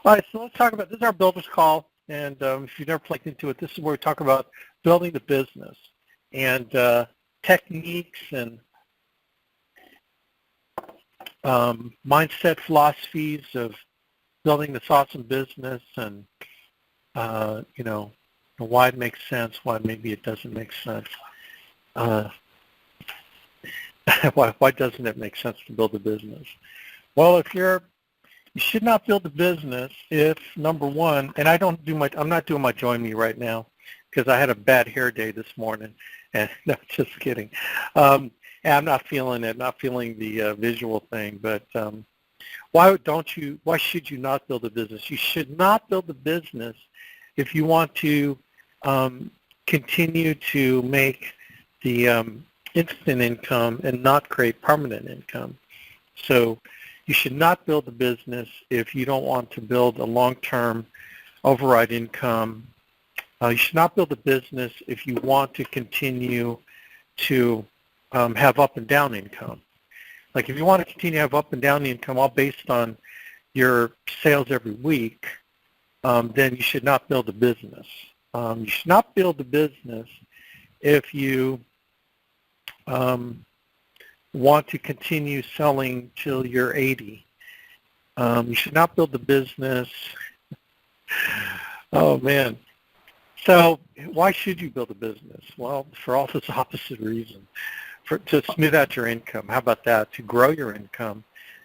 All right, so let's talk about, this is our builder's call, and if you've never plugged into it, this is where we talk about building the business and techniques and mindset philosophies of building this awesome business and, why it makes sense, why maybe it doesn't make sense. Why doesn't it make sense to build a business? Well, you should not build a business if, number one, and I'm not doing my join me right now because I had a bad hair day this morning, and no, just kidding. And I'm not feeling it, not feeling the visual thing, but why should you not build a business? You should not build a business if you want to continue to make the instant income and not create permanent income. So you should not build a business if you don't want to build a long-term override income. You should not build a business if you want to continue to have up and down income. Like if you want to continue to have up and down income all based on your sales every week, then you should not build a business. You should not build a business if you want to continue selling till you're 80. You should not build a business. Oh, man. So why should you build a business? Well, for all this opposite reason. To smooth out your income. How about that? To grow your income,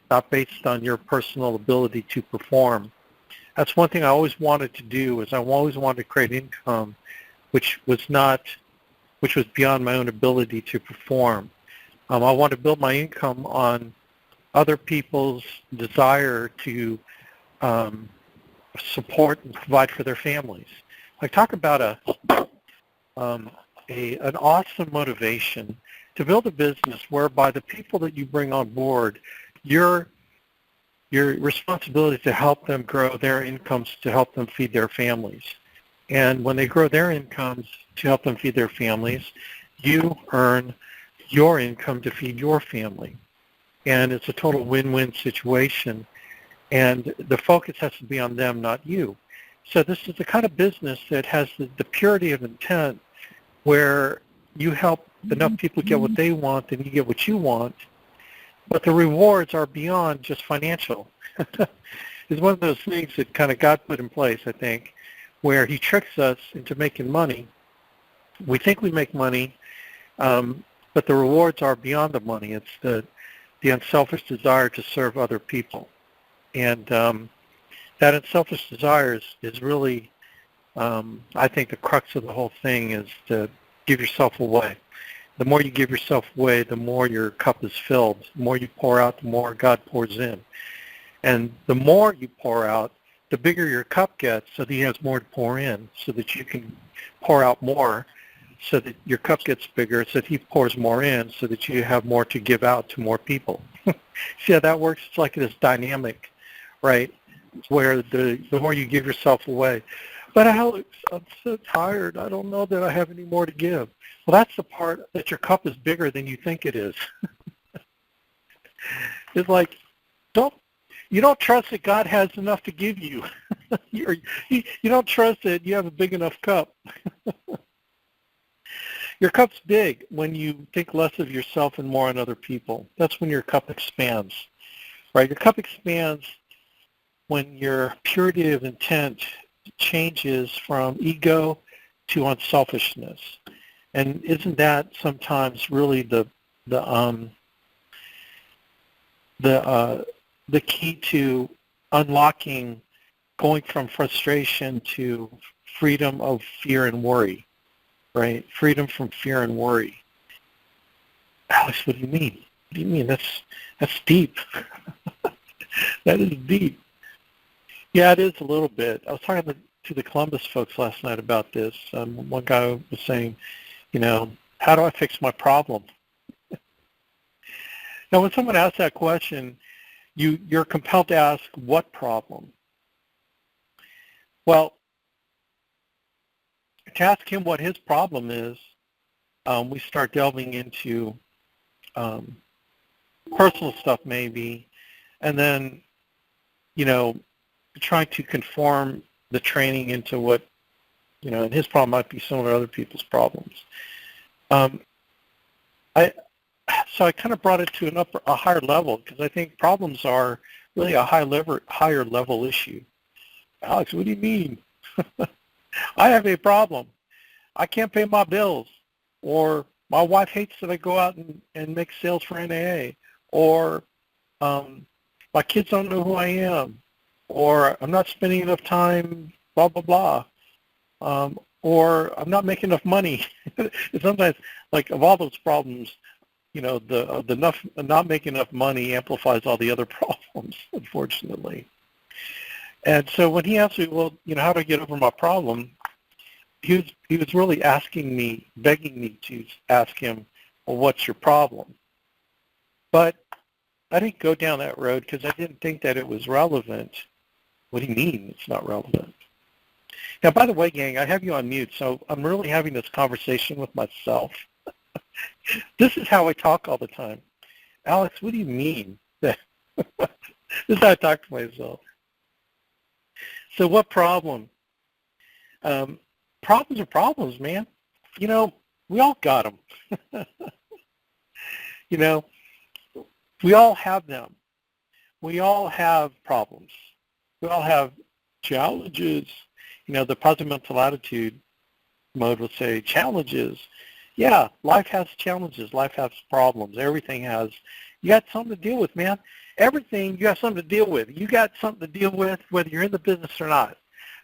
not based on your personal ability to perform. That's one thing I always wanted to do, is I always wanted to create income which was beyond my own ability to perform. I want to build my income on other people's desire to support and provide for their families. Like, talk about an awesome motivation to build a business whereby the people that you bring on board, your responsibility to help them grow their incomes to help them feed their families. And when they grow their incomes to help them feed their families, you earn your income to feed your family. And it's a total win-win situation. And the focus has to be on them, not you. So this is the kind of business that has the purity of intent where you help enough people get what they want and you get what you want, but the rewards are beyond just financial. It's one of those things that kind of God put in place, I think, where he tricks us into making money. We think we make money, but the rewards are beyond the money. It's the unselfish desire to serve other people. And that unselfish desire is really, I think, the crux of the whole thing is to give yourself away. The more you give yourself away, the more your cup is filled. The more you pour out, the more God pours in. And the more you pour out, the bigger your cup gets, so that he has more to pour in, so that you can pour out more, so that your cup gets bigger, so that he pours more in, so that you have more to give out to more people. See how that works? It's like this dynamic, right, where the more you give yourself away. But Alex, I'm so tired. I don't know that I have any more to give. Well, that's the part that your cup is bigger than you think it is. It's like, you don't trust that God has enough to give you. You don't trust that you have a big enough cup. Your cup's big when you think less of yourself and more on other people. That's when your cup expands, right? Your cup expands when your purity of intent changes from ego to unselfishness. And isn't that sometimes really the key to unlocking, going from frustration to freedom of fear and worry, right? Freedom from fear and worry. Alex, what do you mean? What do you mean? That's deep. That is deep. Yeah, it is a little bit. I was talking to the Columbus folks last night about this. One guy was saying, how do I fix my problem? Now, when someone asks that question, you're compelled to ask, what problem? Well, to ask him what his problem is, we start delving into personal stuff maybe, and then, trying to conform the training into what, and his problem might be similar to other people's problems. So I kind of brought it to a higher level because I think problems are really a higher level issue. Alex, what do you mean? I have a problem. I can't pay my bills, or my wife hates that I go out and make sales for NAA, or my kids don't know who I am, or I'm not spending enough time, blah, blah, blah, or I'm not making enough money. Sometimes, like, of all those problems, the not making enough money amplifies all the other problems, unfortunately. And so when he asked me, well, how do I get over my problem? He was really begging me to ask him, well, what's your problem? But I didn't go down that road because I didn't think that it was relevant. What do you mean it's not relevant? Now, by the way, gang, I have you on mute, so I'm really having this conversation with myself. This is how I talk all the time. Alex, what do you mean? This is how I talk to myself. So what problem? Problems are problems, man. We all got them. We all have them. We all have problems. We all have challenges. The positive mental attitude mode would say challenges. Yeah, life has challenges. Life has problems. Everything has. You got something to deal with, man. Everything, you got something to deal with. You got something to deal with whether you're in the business or not.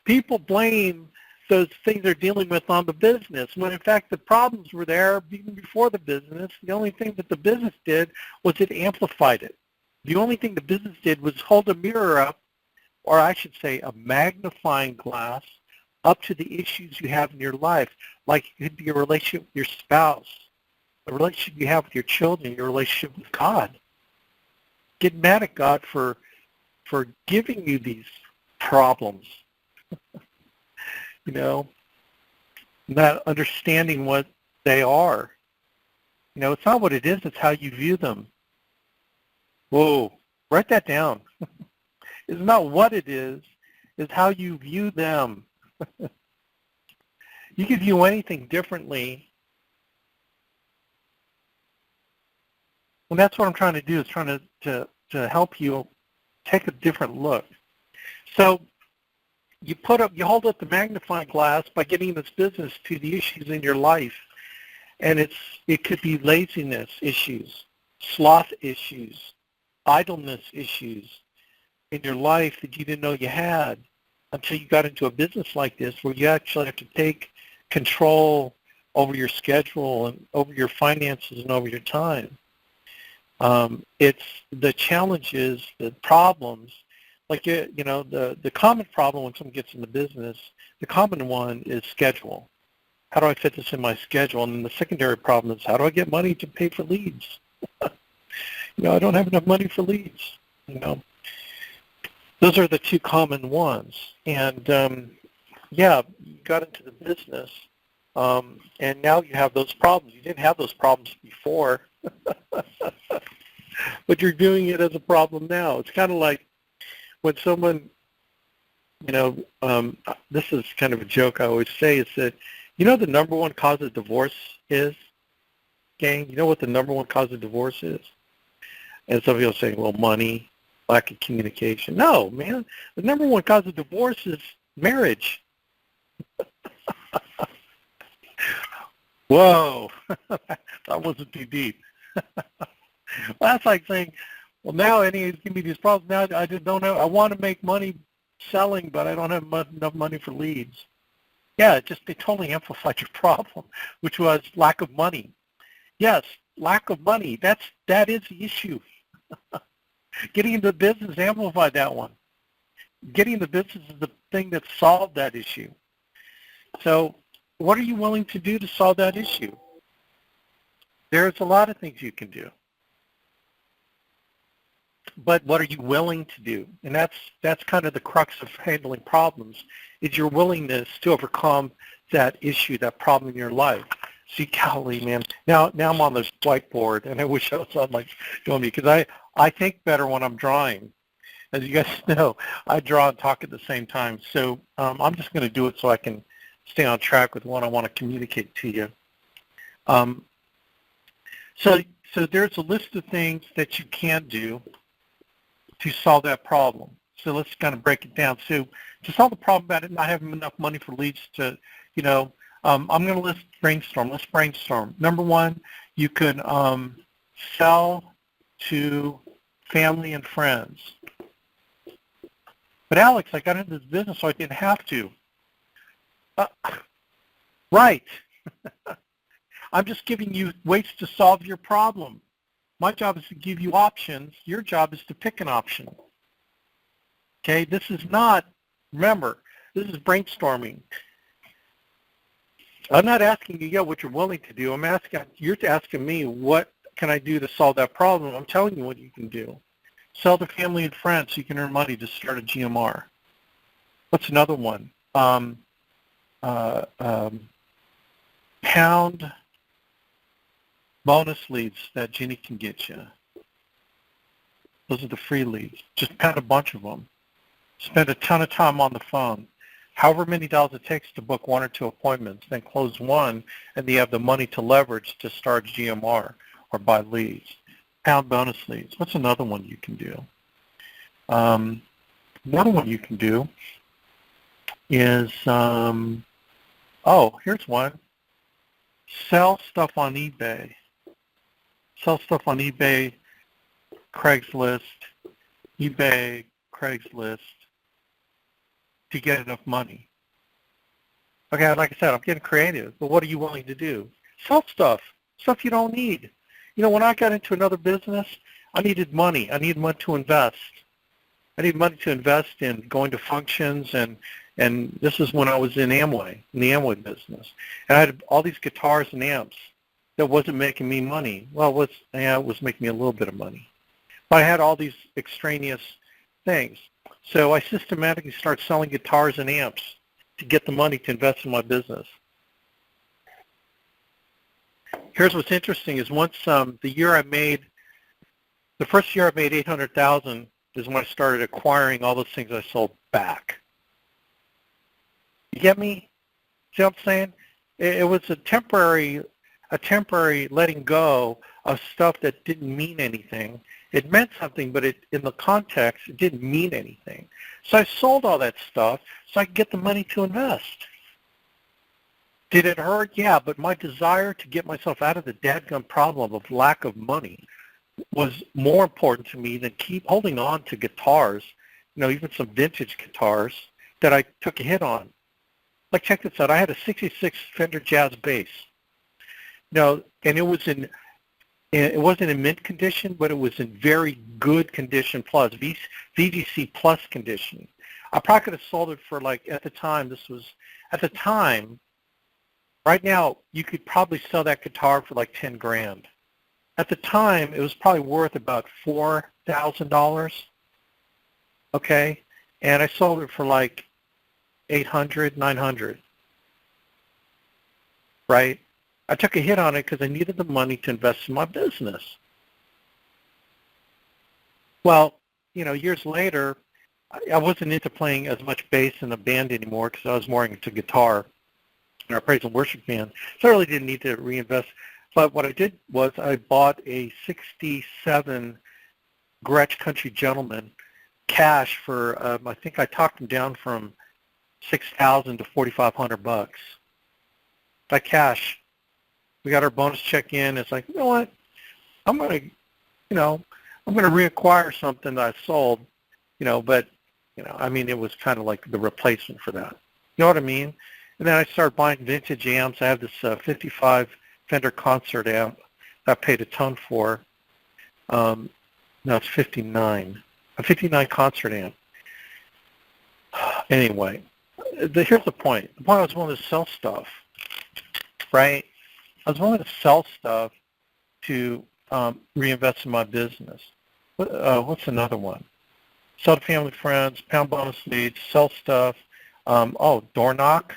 People blame those things they're dealing with on the business, when in fact the problems were there even before the business. The only thing that the business did was it amplified it. The only thing the business did was hold a mirror up, or I should say a magnifying glass, up to the issues you have in your life, like it could be a relationship with your spouse, a relationship you have with your children, your relationship with God. Get mad at God for giving you these problems, not understanding what they are. It's not what it is, it's how you view them. Whoa, write that down. It's not what it is, it's how you view them. You can view anything differently. And that's what I'm trying to do, is trying to help you take a different look. So you hold up the magnifying glass by getting this business to the issues in your life. And it could be laziness issues, sloth issues, idleness issues in your life that you didn't know you had until you got into a business like this, where you actually have to take control over your schedule and over your finances and over your time. It's the challenges, the problems, like, the common problem when someone gets into business, the common one is schedule. How do I fit this in my schedule? And then the secondary problem is, how do I get money to pay for leads? I don't have enough money for leads. Those are the two common ones. And, you got into the business, and now you have those problems. You didn't have those problems before, but you're doing it as a problem now. It's kind of like when someone, this is kind of a joke I always say, is that, the number one cause of divorce is, gang? You know what the number one cause of divorce is? And some people are saying, well, money, lack of communication. No, man. The number one cause of divorce is marriage. Whoa. That wasn't too deep. Well, that's like saying, well, now any give me these problems. Now I just don't have. I want to make money selling, but I don't have enough money for leads. Yeah, they totally amplified your problem, which was lack of money. Yes, lack of money. That is the issue. Getting into business amplified that one. Getting into business is the thing that solved that issue. So what are you willing to do to solve that issue? There's a lot of things you can do. But what are you willing to do? And that's kind of the crux of handling problems, is your willingness to overcome that issue, that problem in your life. See, golly, man. Now I'm on this whiteboard, and I wish I was on doing me, because I think better when I'm drawing. As you guys know, I draw and talk at the same time. So I'm just going to do it so I can stay on track with what I want to communicate to you. Um, so there's a list of things that you can do to solve that problem. So let's kind of break it down. So to solve the problem about it not having enough money for leads to, I'm going to list brainstorm. Let's brainstorm. Number one, you can sell to family and friends. But Alex, I got into this business so I didn't have to. Right. I'm just giving you ways to solve your problem. My job is to give you options. Your job is to pick an option. Okay, this is not, remember, this is brainstorming. I'm not asking you yet what you're willing to do. You're asking me what can I do to solve that problem. I'm telling you what you can do. Sell to family and friends so you can earn money to start a GMR. What's another one? Pound bonus leads that Ginny can get you. Those are the free leads. Just pound a bunch of them. Spend a ton of time on the phone. However many dollars it takes to book 1 or 2 appointments, then close one, and you have the money to leverage to start GMR or buy leads. Pound bonus leads. What's another one you can do? Another one you can do is, here's one. Sell stuff on eBay. Sell stuff on eBay, Craigslist, to get enough money. Okay, like I said, I'm getting creative, but what are you willing to do? Sell stuff you don't need. When I got into another business, I needed money. I needed money to invest. I needed money to invest in going to functions, and this is when I was in the Amway business. And I had all these guitars and amps that wasn't making me money. Well, it was making me a little bit of money. But I had all these extraneous things. So I systematically started selling guitars and amps to get the money to invest in my business. Here's what's interesting is once the first year I made $800,000 is when I started acquiring all those things I sold back. You get me? See what I'm saying? It was a temporary letting go of stuff that didn't mean anything. It meant something, but in the context, it didn't mean anything. So I sold all that stuff so I could get the money to invest. Did it hurt? Yeah, but my desire to get myself out of the dadgum problem of lack of money was more important to me than keep holding on to guitars, even some vintage guitars that I took a hit on. Like, check this out. I had a 66 Fender Jazz bass. And it wasn't in mint condition, but it was in very good condition plus, VGC plus condition. I probably could have sold it for at the time, right now, you could probably sell that guitar for like $10,000. At the time, it was probably worth about $4,000, okay? And I sold it for like $800, $900, right? I took a hit on it because I needed the money to invest in my business. Well, years later, I wasn't into playing as much bass in a band anymore because I was more into guitar in our praise and worship band. So I really didn't need to reinvest. But what I did was I bought a 67 Gretsch Country Gentleman cash for, I think I talked him down from $6,000 to $4,500. By cash. We got our bonus check in. It's like, you know what? I'm gonna reacquire something that I sold, but it was kind of like the replacement for that. You know what I mean? And then I started buying vintage amps. I have this 55 Fender concert amp that I paid a ton for. No, it's 59. A 59 concert amp. Anyway, here's the point. The point I was willing to sell stuff, right? I was willing to sell stuff to reinvest in my business. What's another one? Sell to family, friends, pound bonus leads, sell stuff. Door knock.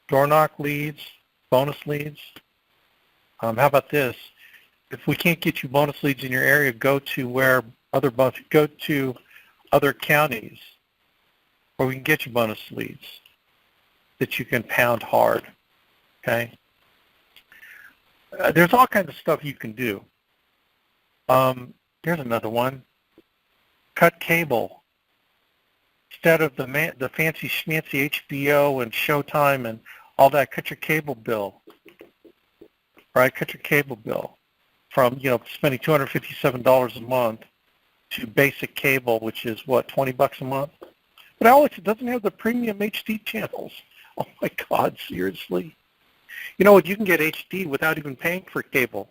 Door knock leads, bonus leads. How about this? if we can't get you bonus leads in your area, go to go to other counties where we can get you bonus leads that you can pound hard. Okay. There's all kinds of stuff you can do. Here's another one. Cut cable. Instead of the fancy schmancy HBO and Showtime and all that, cut your cable bill. Right? Cut your cable bill from, spending $257 a month to basic cable, which is what, $20 a month? But Alex, it doesn't have the premium HD channels. Oh my God, seriously? You know what? You can get HD without even paying for cable.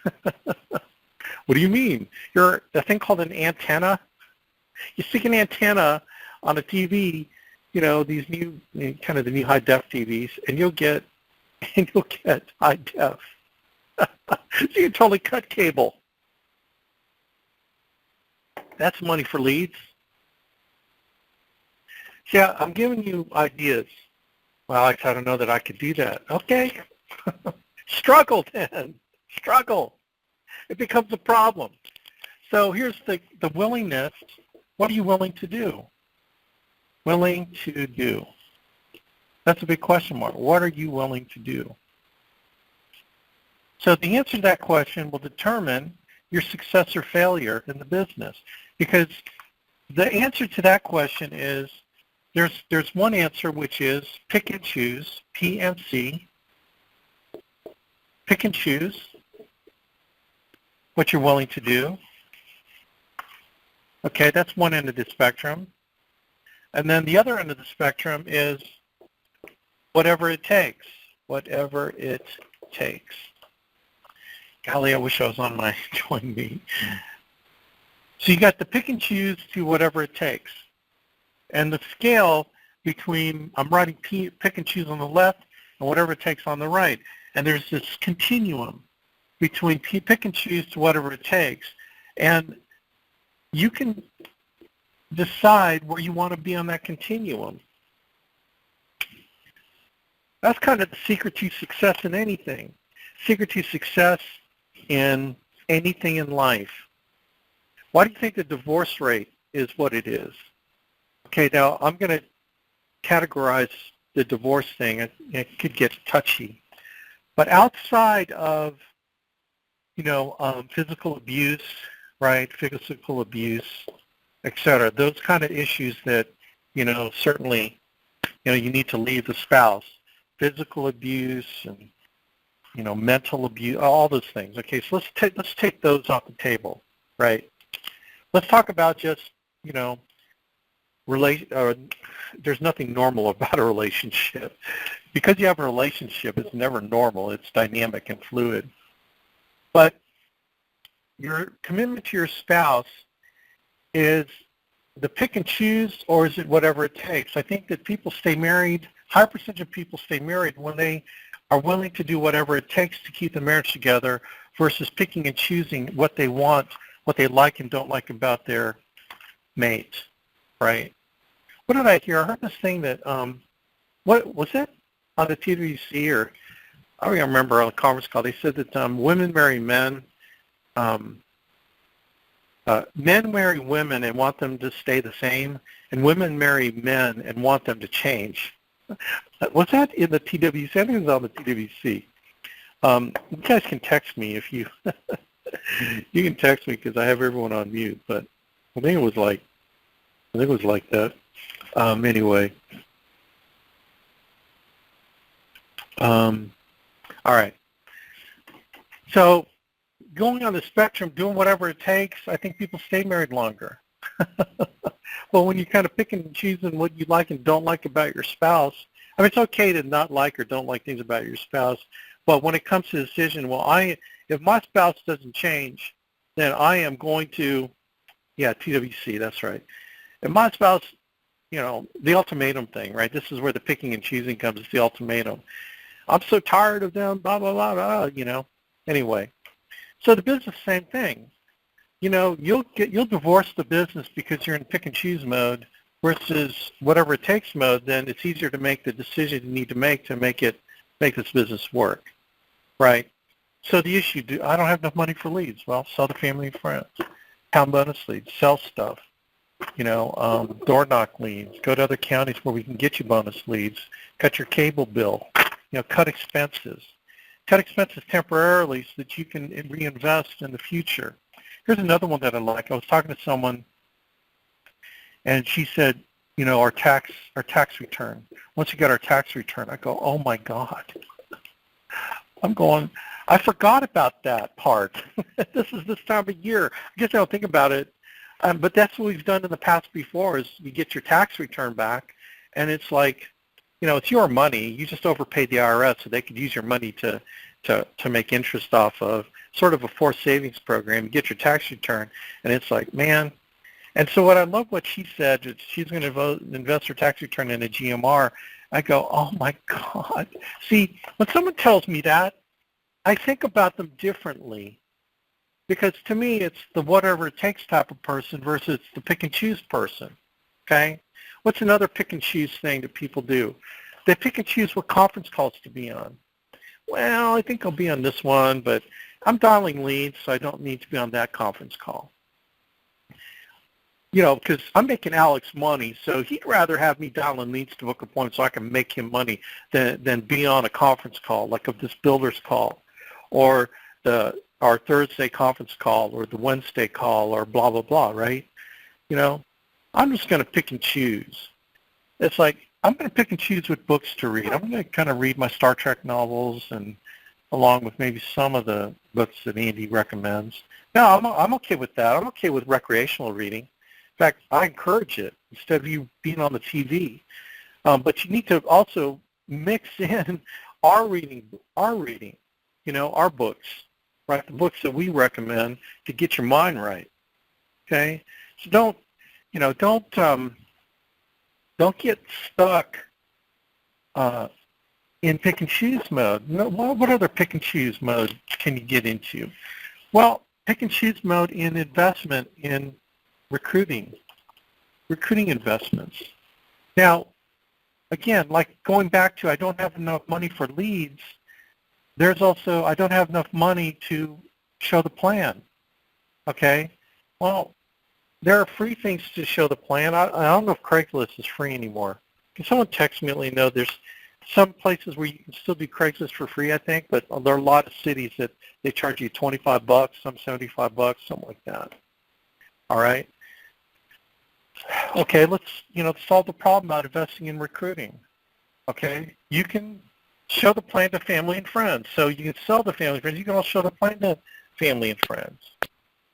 What do you mean? You're a thing called an antenna. You stick an antenna on a TV, these new kind of the new high def TVs, and you'll get high def. So you can totally cut cable. That's money for leads. Yeah, I'm giving you ideas. Well, Alex, I don't know that I could do that. Okay. Struggle then. Struggle. It becomes a problem. So here's the willingness. What are you willing to do? Willing to do. That's a big question mark. What are you willing to do? So the answer to that question will determine your success or failure in the business. Because the answer to that question is, there's one answer, which is pick and choose, PNC. Pick and choose what you're willing to do. Okay, that's one end of the spectrum. And then the other end of the spectrum is whatever it takes. Whatever it takes. Golly, I wish I was on my join me. So you got the pick and choose to whatever it takes. And the scale between, I'm writing pick and choose on the left and whatever it takes on the right. And there's this continuum between pick and choose to whatever it takes. And you can decide where you want to be on that continuum. That's kind of the secret to success in anything. Secret to success in anything in life. Why do you think the divorce rate is what it is? Okay, now I'm going to categorize the divorce thing. It could get touchy. But outside of, physical abuse, right, physical abuse, et cetera, those kind of issues that, certainly, you need to leave the spouse. Physical abuse and, mental abuse, all those things. Okay, so let's take those off the table, right? Let's talk about just, there's nothing normal about a relationship. Because you have a relationship, it's never normal. It's dynamic and fluid. But your commitment to your spouse is the pick and choose, or is it whatever it takes? I think that people stay married, high percentage of people stay married when they are willing to do whatever it takes to keep the marriage together versus picking and choosing what they want, what they like and don't like about their mate, right? What did I hear? I heard this thing that, what was it on the TWC, or I don't even remember on a conference call. They said that women marry men, men marry women and want them to stay the same, and women marry men and want them to change. Was that in the TWC? I think it was on the TWC. You guys can text me if you, you can text me because I have everyone on mute, but I think it was like that. Anyway. All right. So going on the spectrum, doing whatever it takes, I think people stay married longer. Well, when you kind of pick and choose what you like and don't like about your spouse, I mean, it's okay to not like or don't like things about your spouse, but when it comes to the decision, well, if my spouse doesn't change, then I am going to, TWC, that's right. If my spouse, the ultimatum thing, right? This is where the picking and choosing comes. It's the ultimatum. I'm so tired of them, blah, blah, blah, blah, Anyway, so the business, same thing. You'll divorce the business because you're in pick and choose mode versus whatever it takes mode. Then it's easier to make the decision you need to make this business work, right? So the issue, I don't have enough money for leads. Well, sell to family and friends. Pound bonus leads, sell stuff. Door knock leads. Go to other counties where we can get you bonus leads. Cut your cable bill. Cut expenses. Cut expenses temporarily so that you can reinvest in the future. Here's another one that I like. I was talking to someone, and she said, our tax return. Once you get our tax return, I go, oh my God. I forgot about that part. This is this time of year. I guess I don't think about it. But that's what we've done in the past before is you get your tax return back, and it's like, it's your money. You just overpaid the IRS, so they could use your money to make interest off of, sort of a forced savings program. You get your tax return, and it's like, man. And so what I love what she said, is she's going to invest her tax return in a GMR. I go, oh, my God. See, when someone tells me that, I think about them differently. Because to me, it's the whatever it takes type of person versus the pick and choose person, okay? What's another pick and choose thing that people do? They pick and choose what conference calls to be on. Well, I think I'll be on this one, but I'm dialing leads, so I don't need to be on that conference call. Because I'm making Alex money, so he'd rather have me dialing leads to book appointments so I can make him money than be on a conference call, like of this builder's call, or our Thursday conference call, or the Wednesday call, or blah, blah, blah, right? I'm just going to pick and choose. It's like, I'm going to pick and choose what books to read. I'm going to kind of read my Star Trek novels, and along with maybe some of the books that Andy recommends. No, I'm okay with that. I'm okay with recreational reading. In fact, I encourage it instead of you being on the TV. But you need to also mix in our reading, our books, right? The books that we recommend to get your mind right. Okay, so don't get stuck in pick and choose mode. No, what other pick and choose mode can you get into? Well, pick and choose mode in investment in recruiting investments. Now, again, like going back to I don't have enough money for leads, there's also I don't have enough money to show the plan. Okay? Well, there are free things to show the plan. I don't know if Craigslist is free anymore. Can someone text me and let me know? There's some places where you can still do Craigslist for free, I think, but there are a lot of cities that they charge you $25, some $75, something like that. All right? Okay, let's solve the problem about investing in recruiting. Okay? You can show the plan to family and friends. So you can sell to family and friends. You can also show the plan to family and friends.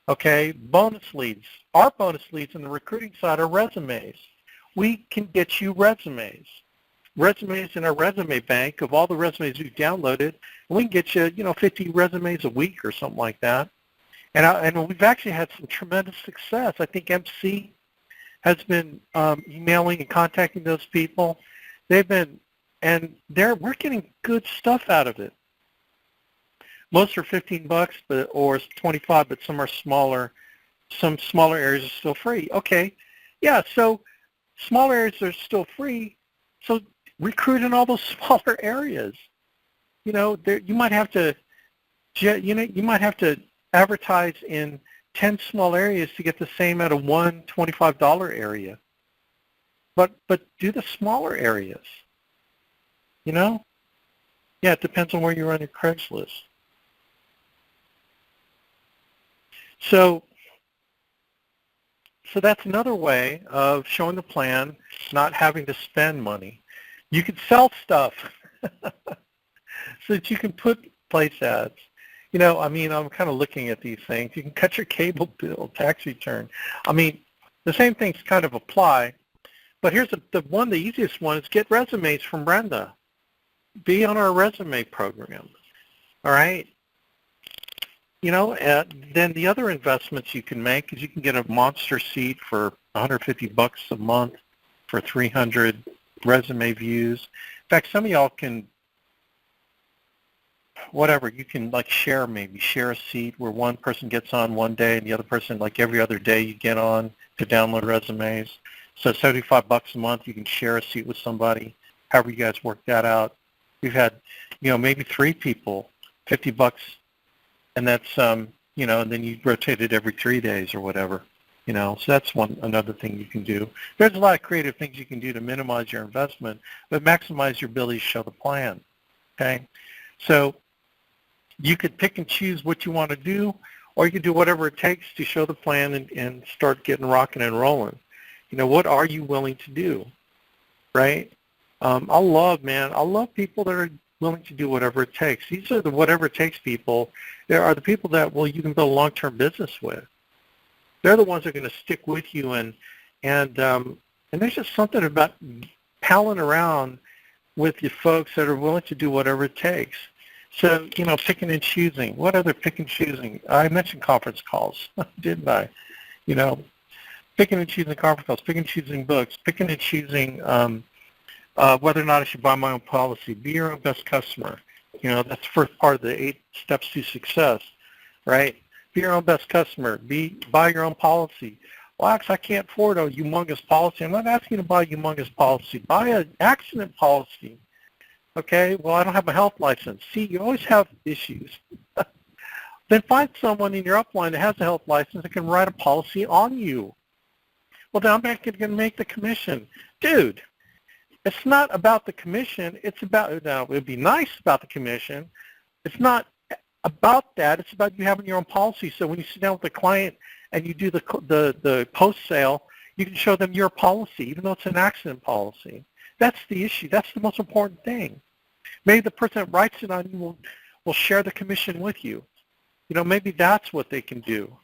Okay, bonus leads. Our bonus leads on the recruiting side are resumes. We can get you resumes. Resumes in our resume bank of all the resumes we've downloaded, and we can get you, 50 resumes a week or something like that. And we've actually had some tremendous success. I think MC has been emailing and contacting those people. We're getting good stuff out of it. Most are $15, or $25, but some are smaller. Some smaller areas are still free. Okay, yeah. So smaller areas are still free. So recruit in all those smaller areas. You might have to advertise in 10 small areas to get the same at a one $25 area. But do the smaller areas. Yeah, it depends on where you're on your Craigslist. So that's another way of showing the plan, not having to spend money. You can sell stuff so that you can put place ads. I'm kind of looking at these things. You can cut your cable bill, tax return. The same things kind of apply. But here's the easiest one is get resumes from Brenda. Be on our resume program. All right? Then the other investments you can make is you can get a monster seat for $150 a month for 300 resume views. In fact, some of y'all can, you can share a seat where one person gets on one day and the other person every other day you get on to download resumes. So $75 a month, you can share a seat with somebody, however you guys work that out. We've had, maybe 3 people, $50 and that's and then you rotate it every 3 days or whatever. So that's another thing you can do. There's a lot of creative things you can do to minimize your investment, but maximize your ability to show the plan. Okay, so you could pick and choose what you want to do, or you can do whatever it takes to show the plan and start getting rocking and rolling. What are you willing to do, right? I love people that are willing to do whatever it takes. These are the whatever it takes people. There are the people that, you can build a long-term business with. They're the ones that are going to stick with you, and there's just something about palling around with your folks that are willing to do whatever it takes. So, picking and choosing. What other pick and choosing? I mentioned conference calls, didn't I? Picking and choosing conference calls, picking and choosing books, picking and choosing whether or not I should buy my own policy. Be your own best customer. That's the first part of the 8 steps to success, right? Be your own best customer. Buy your own policy. Well, Alex, I can't afford a humongous policy. I'm not asking you to buy a humongous policy. Buy an accident policy. Okay, well, I don't have a health license. See, you always have issues. Then find someone in your upline that has a health license that can write a policy on you. Well, then I'm not going to make the commission. Dude, it's not about the commission. It's about, now, it would be nice about the commission. It's not about that. It's about you having your own policy. So when you sit down with the client and you do the post-sale, you can show them your policy, even though it's an accident policy. That's the issue. That's the most important thing. Maybe the person that writes it on you will share the commission with you. Maybe that's what they can do.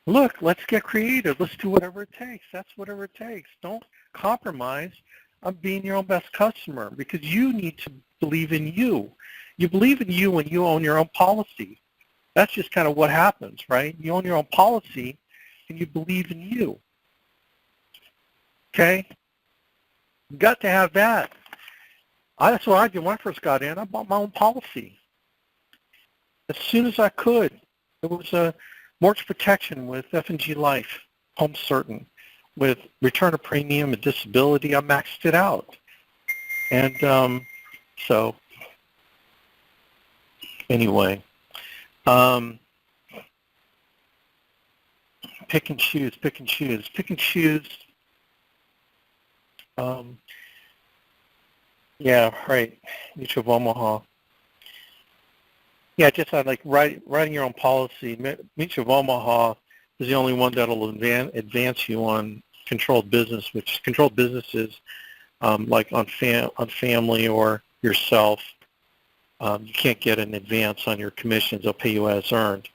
Look, let's get creative. Let's do whatever it takes. That's whatever it takes. Don't compromise on being your own best customer, because you need to believe in you. You believe in you when you own your own policy. That's just kind of what happens, right? You own your own policy and you believe in you. Okay? You got to have that. That's what I did when I first got in. I bought my own policy as soon as I could. It was a mortgage protection with F&G Life, Home Certain, with return of premium and disability. I maxed it out. And so anyway, pick and choose. Yeah, right. Mutual of Omaha. Yeah, just like writing your own policy. Mutual of Omaha is the only one that'll advance you on controlled business, which controlled businesses like on family or yourself. You can't get an advance on your commissions. They'll pay you as earned,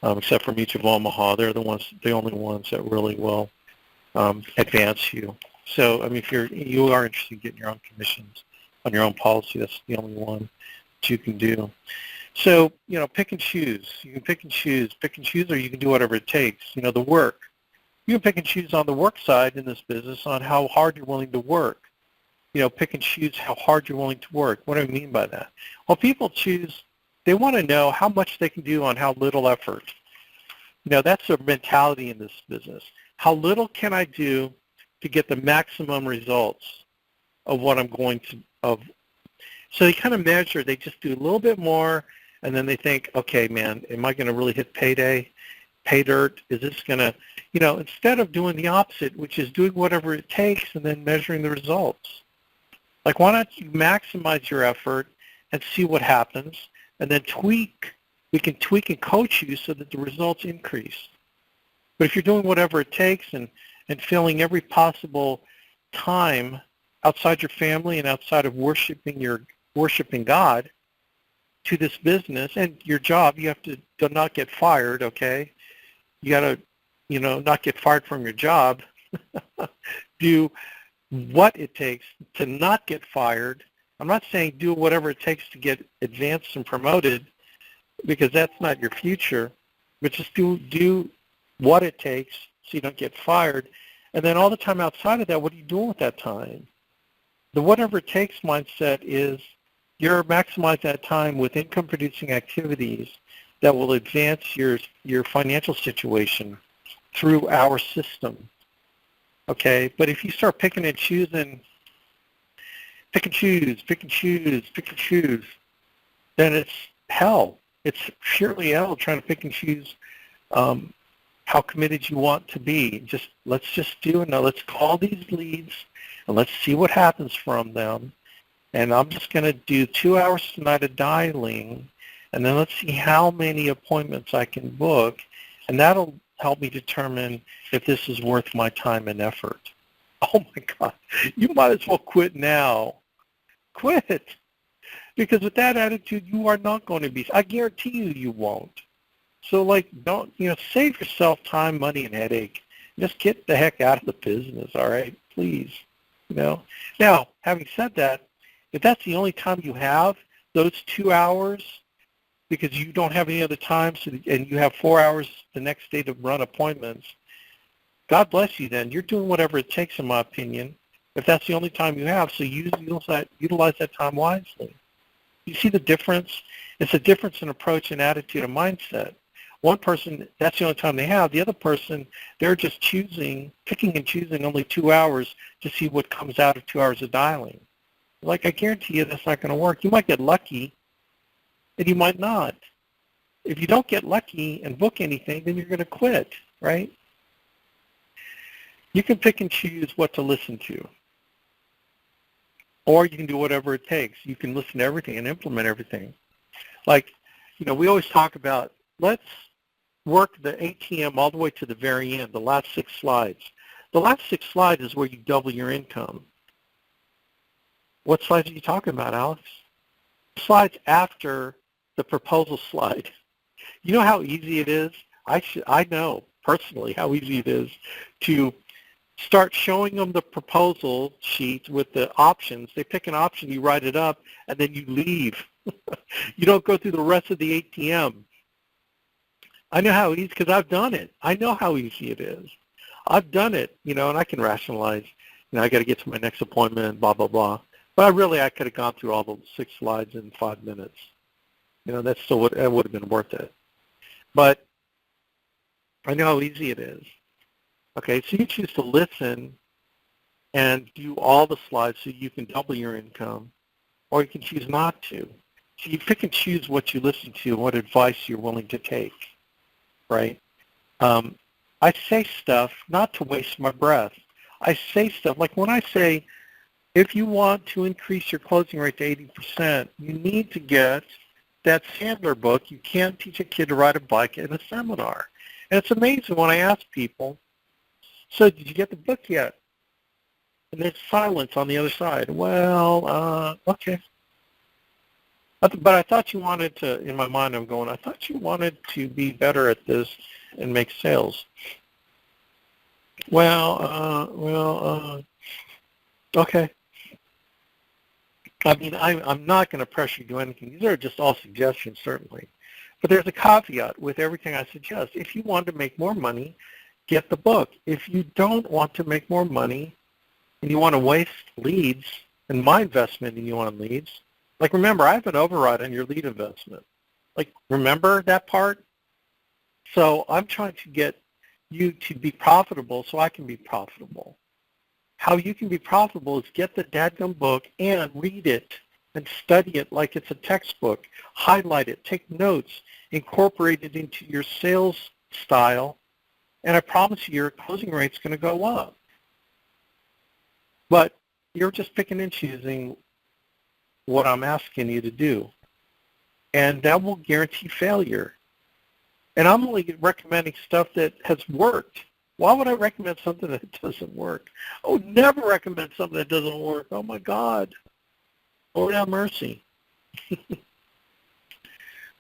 except for Mutual of Omaha. They're the only ones that really will advance you. So, if you are interested in getting your own commissions on your own policy, that's the only one that you can do. So, pick and choose. You can pick and choose, or you can do whatever it takes. The work. You can pick and choose on the work side in this business on how hard you're willing to work. Pick and choose how hard you're willing to work. What do I mean by that? Well, people choose, they want to know how much they can do on how little effort. That's a mentality in this business. How little can I do to get the maximum results of what I'm going to, so they kind of measure, they just do a little bit more, and then they think, okay, man, am I going to really hit pay dirt? Is this going to, instead of doing the opposite, which is doing whatever it takes and then measuring the results. Like, why not you maximize your effort and see what happens, and then we can tweak and coach you so that the results increase. But if you're doing whatever it takes and filling every possible time outside your family and outside of worshiping God to this business and your job, you have to not get fired, okay? You got to, not get fired from your job. Do what it takes to not get fired. I'm not saying do whatever it takes to get advanced and promoted, because that's not your future, but just do what it takes so you don't get fired. And then all the time outside of that, what are you doing with that time? The whatever it takes mindset is you're maximizing that time with income-producing activities that will advance your financial situation through our system. Okay, but if you start picking and choosing, pick and choose, then hell. It's purely hell trying to pick and choose how committed you want to be. Let's just do it now. Let's call these leads and let's see what happens from them. And I'm just going to do 2 hours tonight of dialing, and then let's see how many appointments I can book, and that'll help me determine if this is worth my time and effort. Oh my God, you might as well quit now. Quit. Because with that attitude, you are not going to be, I guarantee you won't. So don't, save yourself time, money, and headache. Just get the heck out of the business, all right? Please, Now, having said that, if that's the only time you have, those 2 hours, because you don't have any other time, and you have 4 hours the next day to run appointments, God bless you then. You're doing whatever it takes, in my opinion, if that's the only time you have. So utilize that time wisely. You see the difference? It's a difference in approach and attitude and mindset. One person, that's the only time they have. The other person, they're just picking and choosing only 2 hours to see what comes out of 2 hours of dialing. I guarantee you that's not going to work. You might get lucky, and you might not. If you don't get lucky and book anything, then you're going to quit, right? You can pick and choose what to listen to. Or you can do whatever it takes. You can listen to everything and implement everything. We always talk about, let's work the ATM all the way to the very end, the last 6 slides. The last 6 slides is where you double your income. What slides are you talking about, Alex? Slides after the proposal slide. You know how easy it is? I know personally how easy it is to start showing them the proposal sheet with the options. They pick an option, you write it up, and then you leave. You don't go through the rest of the ATM. I know how easy, because I've done it. I know how easy it is. I've done it, and I can rationalize, I got to get to my next appointment, blah, blah, blah. But I could have gone through all the 6 slides in 5 minutes. That would have been worth it. But I know how easy it is. Okay, so you choose to listen and do all the slides so you can double your income, or you can choose not to. So you pick and choose what you listen to and what advice you're willing to take, right? I say stuff not to waste my breath. I say stuff like when I say, if you want to increase your closing rate to 80%, you need to get that Sandler book, You Can't Teach a Kid to Ride a Bike, in a seminar. And it's amazing when I ask people, so did you get the book yet? And there's silence on the other side. Well, okay. But I thought you wanted to, in my mind I'm going, I thought you wanted to be better at this and make sales. Okay. I mean, I'm not going to pressure you to do anything. These are just all suggestions, certainly. But there's a caveat with everything I suggest. If you want to make more money, get the book. If you don't want to make more money and you want to waste leads and my investment in you on leads, remember, I have an override on your lead investment. Remember that part? So I'm trying to get you to be profitable so I can be profitable. How you can be profitable is get the dadgum book and read it and study it like it's a textbook. Highlight it, take notes, incorporate it into your sales style, and I promise you your closing rate's going to go up. But you're just picking and choosing what I'm asking you to do, and that will guarantee failure. And I'm only recommending stuff that has worked. Why would I recommend something that doesn't work? I would never recommend something that doesn't work. Oh, my God. Lord have mercy.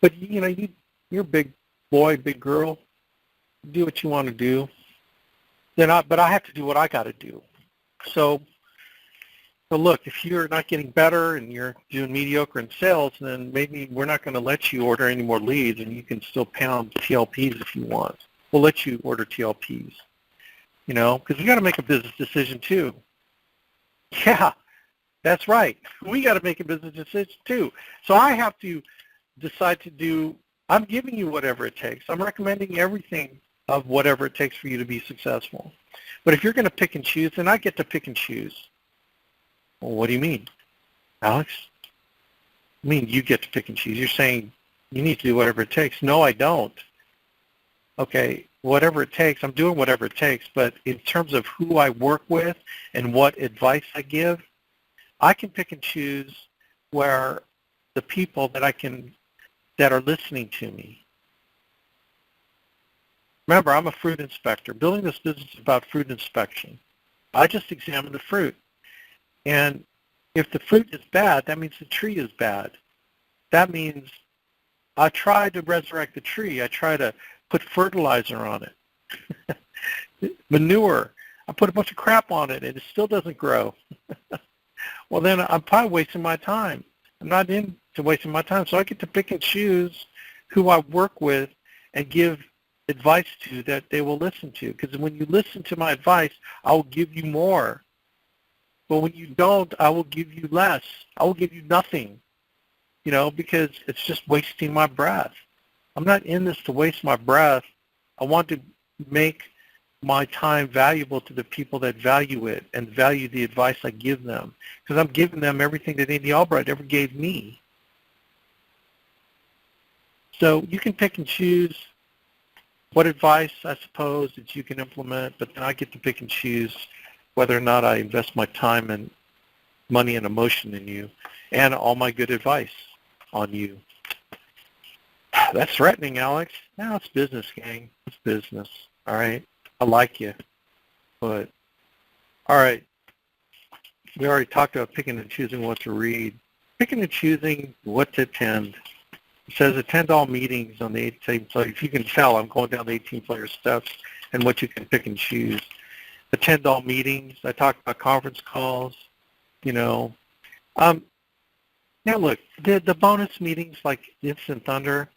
But, you're a big boy, big girl. Do what you want to do. But I have to do what I got to do. So look, if you're not getting better and you're doing mediocre in sales, then maybe we're not going to let you order any more leads, and you can still pound TLPs if you want. We'll let you order TLPs, because we got to make a business decision too. Yeah, that's right. We got to make a business decision too. So I have to decide to do, I'm giving you whatever it takes. I'm recommending everything of whatever it takes for you to be successful. But if you're going to pick and choose, then I get to pick and choose. Well, what do you mean, Alex? I mean, you get to pick and choose. You're saying You need to do whatever it takes. No, I don't. Okay, whatever it takes, I'm doing whatever it takes. But in terms of who I work with and what advice I give, I can pick and choose where the people that are listening to me. Remember, I'm a fruit inspector. Building this business is about fruit inspection. I just examine the fruit. And if the fruit is bad, that means the tree is bad. That means I try to resurrect the tree. I try to put fertilizer on it, manure. I put a bunch of crap on it, and it still doesn't grow. Well, then I'm probably wasting my time. I'm not into wasting my time, so I get to pick and choose who I work with and give advice to that they will listen to. Because when you listen to my advice, I will give you more. But when you don't, I will give you less. I will give you nothing, because it's just wasting my breath. I'm not in this to waste my breath. I want to make my time valuable to the people that value it and value the advice I give them, because I'm giving them everything that Andy Albright ever gave me. So you can pick and choose what advice, I suppose, that you can implement, but then I get to pick and choose whether or not I invest my time and money and emotion in you and all my good advice on you. That's threatening, Alex. No, it's business, gang. It's business. All right? I like you. But, all right. We already talked about picking and choosing what to read. Picking and choosing what to attend. It says attend all meetings on the 18 player. If you can tell, I'm going down the 18-player steps and what you can pick and choose. Attend all meetings. I talked about conference calls, Now, look, the bonus meetings like Instant Thunder,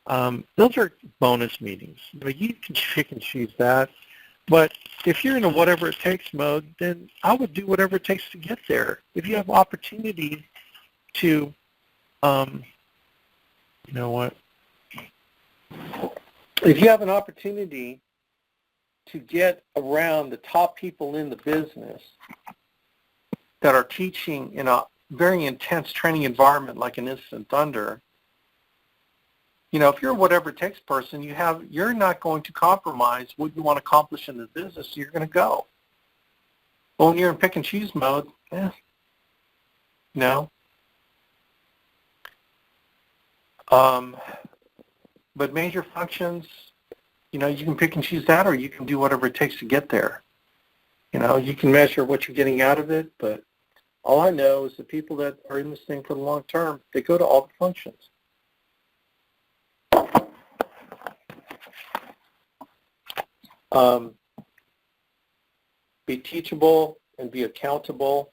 those are bonus meetings. You can pick and choose that. But if you're in a whatever it takes mode, then I would do whatever it takes to get there. If you have opportunity to, if you have an opportunity to get around the top people in the business that are teaching in a very intense training environment like an Instant Thunder, if you're a whatever it takes person, you're not going to compromise what you want to accomplish in the business, so you're going to go. Well, when you're in pick and choose mode, but major functions, you can pick and choose that, or you can do whatever it takes to get there. You can measure what you're getting out of it, but all I know is the people that are in this thing for the long term, they go to all the functions. Be teachable and be accountable.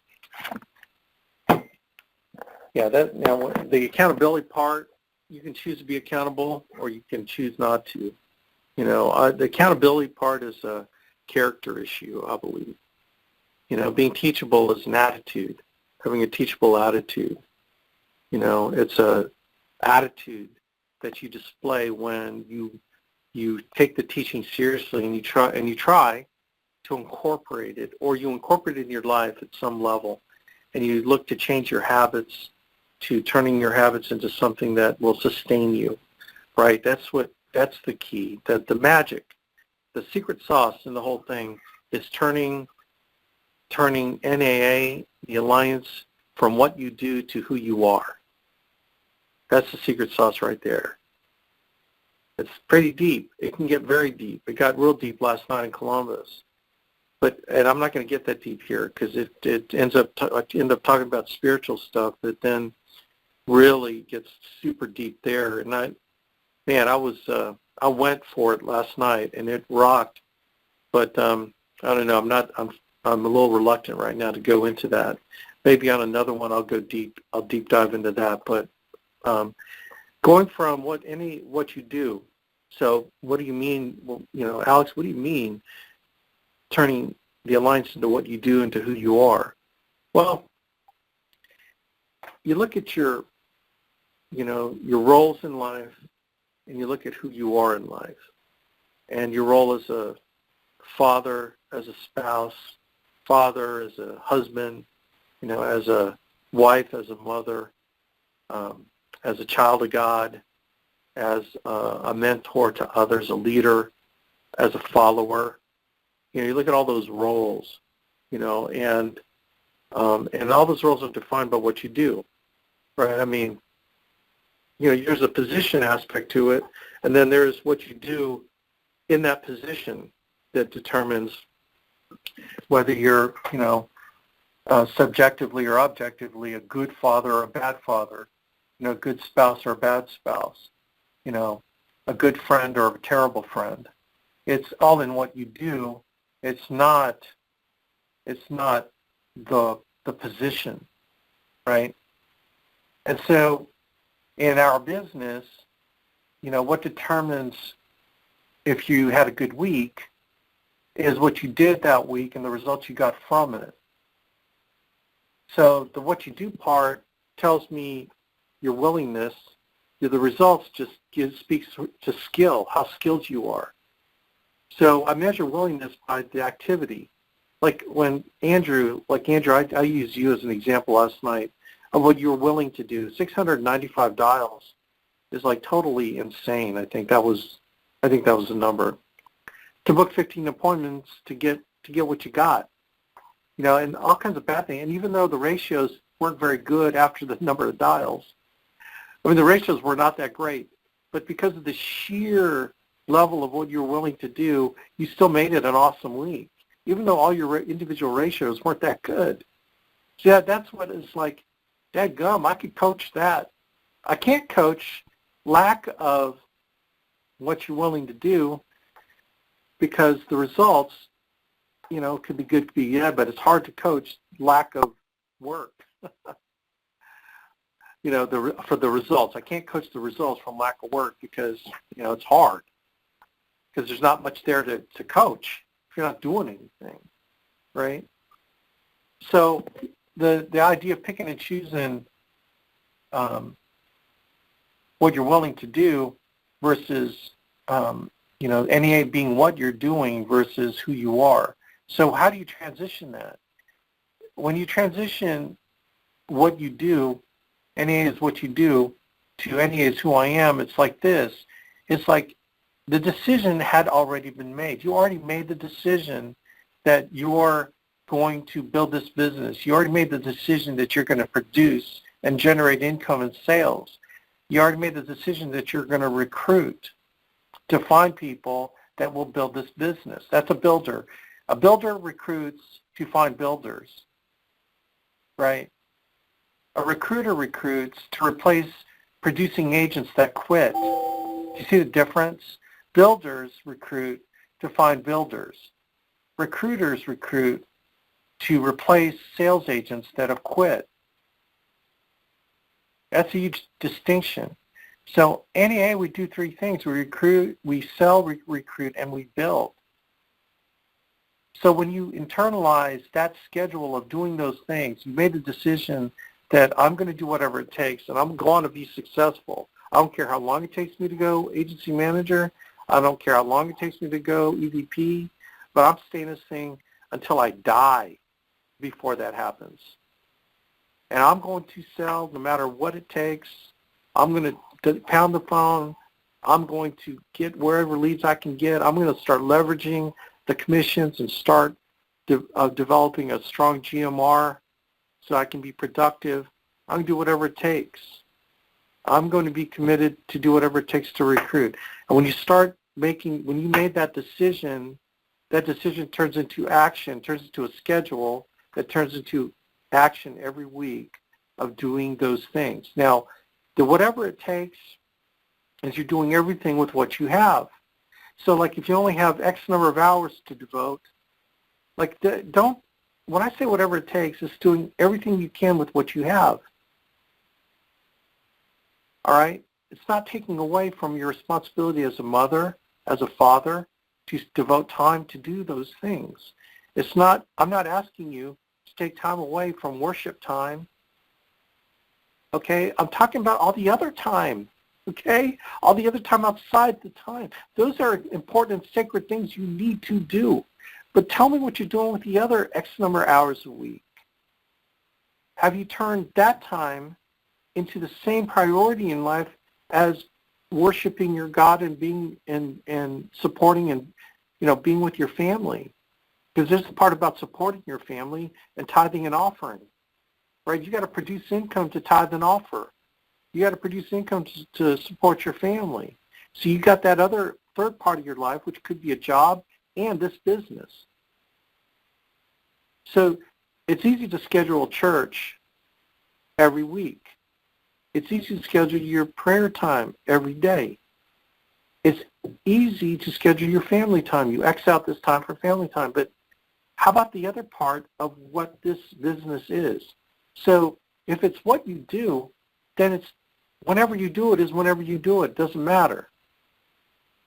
Yeah, the accountability part, you can choose to be accountable or you can choose not to. The accountability part is a character issue, I believe. Being teachable is an attitude, having a teachable attitude. It's a attitude that you display when you take the teaching seriously and you try to incorporate it, or you incorporate it in your life at some level, and you look to change your habits to turning your habits into something that will sustain you, right? That's the key. The magic, the secret sauce in the whole thing is turning NAA, the Alliance, from what you do to who you are. That's the secret sauce right there. It's pretty deep. It can get very deep. It got real deep last night in Columbus. And I'm not going to get that deep here because it ends up talking about spiritual stuff that then really gets super deep there. And I went for it last night and it rocked. But I don't know. I'm a little reluctant right now to go into that. Maybe on another one I'll go deep. I'll deep dive into that. But going from what you do. So what do you mean? Well, Alex, what do you mean turning the Alliance into what you do into who you are? Well, you look at your roles in life, and you look at who you are in life, and your role as a father, as a spouse, father, as a husband, as a wife, as a mother, as a child of God, as a mentor to others, a leader, as a follower. You look at all those roles, and all those roles are defined by what you do, right? I mean, there's a position aspect to it, and then there's what you do in that position that determines whether you're, subjectively or objectively a good father or a bad father, a good spouse or a bad spouse, a good friend or a terrible friend. It's all in what you do. It's not the position, right? And so in our business, what determines if you had a good week is what you did that week and the results you got from it. So the what you do part tells me your willingness. The results just speaks to skill, how skilled you are. So I measure willingness by the activity. Like Andrew, I used you as an example last night of what you were willing to do. 695 dials is like totally insane. I think that was the number. To book 15 appointments to get what you got. And all kinds of bad things. And even though the ratios weren't very good after the number of dials, the ratios were not that great. But because of the sheer level of what you were willing to do, you still made it an awesome week, even though all your individual ratios weren't that good. So yeah, that's what it's like, dadgum, I could coach that. I can't coach lack of what you're willing to do because the results, could be good, could be bad, but it's hard to coach lack of work. For the results. I can't coach the results from lack of work because, it's hard. Because there's not much there to coach if you're not doing anything, right? So the idea of picking and choosing what you're willing to do versus, NEA being what you're doing versus who you are. So how do you transition that? When you transition what you do, NEA is what you do, to NEA is who I am, it's like this. It's like the decision had already been made. You already made the decision that you're going to build this business. You already made the decision that you're going to produce and generate income and sales. You already made the decision that you're going to recruit to find people that will build this business. That's a builder. A builder recruits to find builders, right? A recruiter recruits to replace producing agents that quit. Do you see the difference? Builders recruit to find builders. Recruiters recruit to replace sales agents that have quit. That's a huge distinction. So NEA, we do three things. We recruit, we sell, recruit, and we build. So when you internalize that schedule of doing those things, you made the decision that I'm going to do whatever it takes and I'm going to be successful. I don't care how long it takes me to go agency manager. I don't care how long it takes me to go EVP, but I'm staying this thing until I die before that happens. And I'm going to sell no matter what it takes. I'm going to pound the phone. I'm going to get wherever leads I can get. I'm going to start leveraging the commissions and start developing a strong GMR so I can be productive. I'm going to do whatever it takes. I'm going to be committed to do whatever it takes to recruit. And when you made that decision turns into action, turns into a schedule that turns into action every week of doing those things. Now, the whatever it takes is you're doing everything with what you have. So like if you only have X number of hours to devote, when I say whatever it takes, it's doing everything you can with what you have. All right? It's not taking away from your responsibility as a mother, as a father, to devote time to do those things. I'm not asking you to take time away from worship time. Okay? I'm talking about all the other time. Okay? All the other time outside the time. Those are important and sacred things you need to do. But tell me what you're doing with the other X number of hours a week. Have you turned that time into the same priority in life as worshiping your God and being and supporting and being with your family. Because there's the part about supporting your family and tithing and offering, right? You got to produce income to tithe and offer. You got to produce income to support your family. So you got that other third part of your life, which could be a job and this business. So it's easy to schedule church every week. It's easy to schedule your prayer time every day. It's easy to schedule your family time. You X out this time for family time. But how about the other part of what this business is? So if it's what you do, then it's whenever you do it is whenever you do it. It doesn't matter.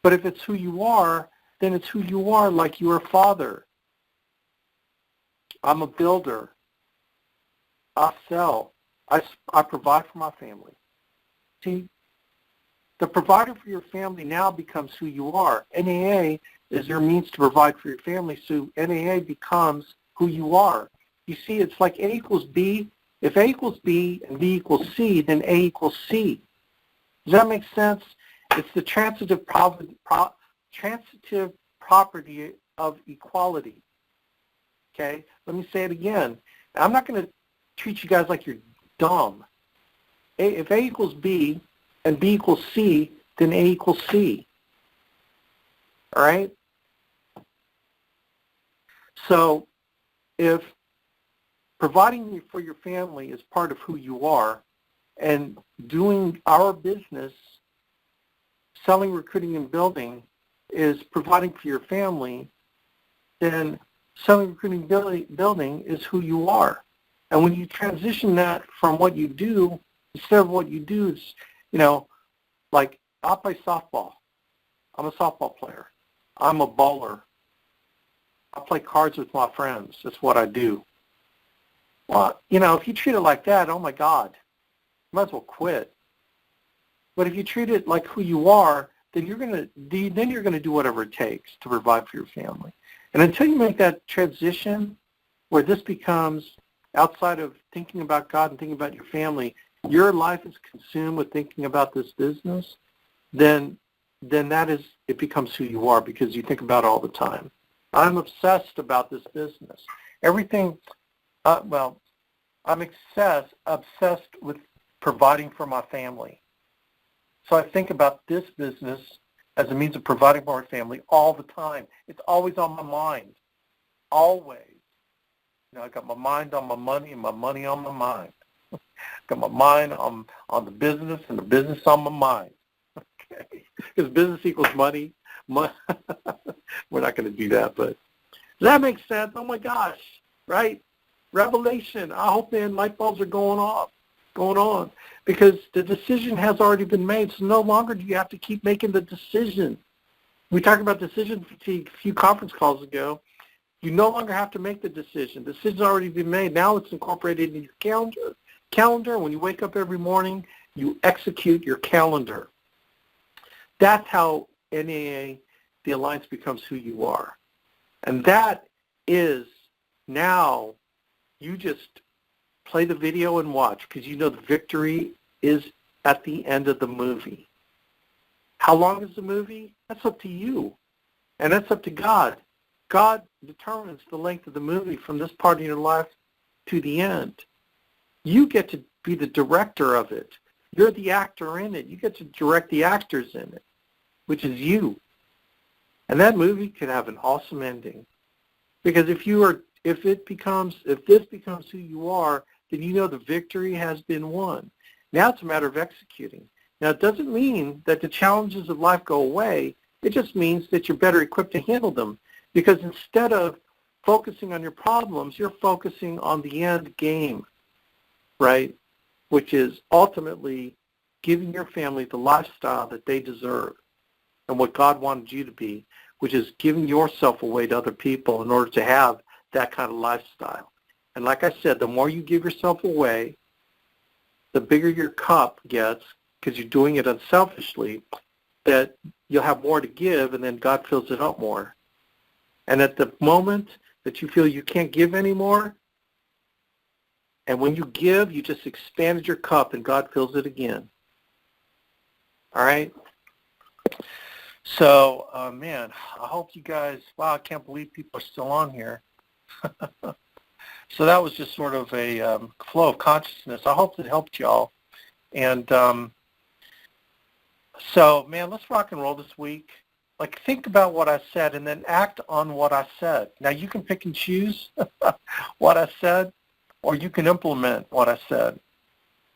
But if it's who you are, then it's who you are, like you're a father. I'm a builder. I sell. I provide for my family. See, the provider for your family now becomes who you are. NAA is your means to provide for your family, so NAA becomes who you are. You see, it's like A equals B. If A equals B and B equals C, then A equals C. Does that make sense? It's the transitive property of equality. Okay? Let me say it again. I'm not going to treat you guys like you're dumb. If A equals B and B equals C, then A equals C. All right? So if providing for your family is part of who you are, and doing our business, selling, recruiting, and building, is providing for your family, then selling, recruiting, building is who you are. And when you transition that from what you do, instead of what you do is, like I play softball. I'm a softball player. I'm a bowler. I play cards with my friends. That's what I do. Well, if you treat it like that, oh my God, you might as well quit. But if you treat it like who you are, then you're gonna do whatever it takes to provide for your family. And until you make that transition where this becomes outside of thinking about God and thinking about your family, your life is consumed with thinking about this business, then it becomes who you are because you think about it all the time. I'm obsessed about this business. Everything, I'm obsessed with providing for my family. So I think about this business as a means of providing for my family all the time. It's always on my mind, always. I got my mind on my money and my money on my mind. Got my mind on the business and the business on my mind. Okay, because business equals money. We're not going to do that, but does that make sense? Oh my gosh, right? Revelation. I hope then light bulbs are going on, because the decision has already been made. So no longer do you have to keep making the decision. We talked about decision fatigue a few conference calls ago. You no longer have to make the decision. The decision's already been made. Now it's incorporated in your calendar. When you wake up every morning, you execute your calendar. That's how NAA, the Alliance, becomes who you are. And that is now you just play the video and watch, because the victory is at the end of the movie. How long is the movie? That's up to you. And that's up to God. God determines the length of the movie from this part of your life to the end. You get to be the director of it. You're the actor in it. You get to direct the actors in it, which is you. And that movie could have an awesome ending. Because if this becomes who you are, then the victory has been won. Now it's a matter of executing. Now it doesn't mean that the challenges of life go away. It just means that you're better equipped to handle them. Because instead of focusing on your problems, you're focusing on the end game, right? Which is ultimately giving your family the lifestyle that they deserve and what God wanted you to be, which is giving yourself away to other people in order to have that kind of lifestyle. And like I said, the more you give yourself away, the bigger your cup gets, because you're doing it unselfishly, that you'll have more to give, and then God fills it up more. And at the moment that you feel you can't give anymore, And when you give, you just expanded your cup and God fills it again. All right? So, man, I hope you guys, wow, I can't believe people are still on here. So that was just sort of a flow of consciousness. I hope it helped y'all. And so, man, let's rock and roll this week. Like, think about what I said and then act on what I said. Now, you can pick and choose what I said, or you can implement what I said.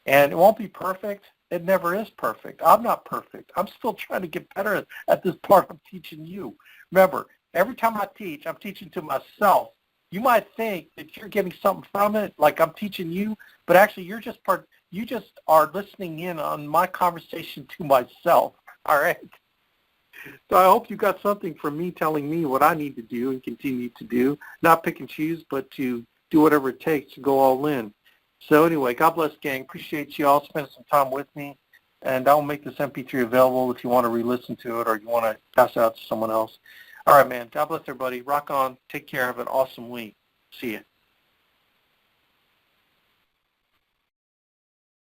And it won't be perfect. It never is perfect. I'm not perfect. I'm still trying to get better at this part I'm teaching you. Remember, every time I teach, I'm teaching to myself. You might think that you're getting something from it, like I'm teaching you, but actually you just are listening in on my conversation to myself, all right? So I hope you got something from me telling me what I need to do and continue to do, not pick and choose, but to do whatever it takes to go all in. So anyway, God bless, gang. Appreciate you all spending some time with me. And I'll make this MP3 available if you want to re-listen to it or you want to pass it out to someone else. All right, man. God bless everybody. Rock on. Take care. Have an awesome week. See ya.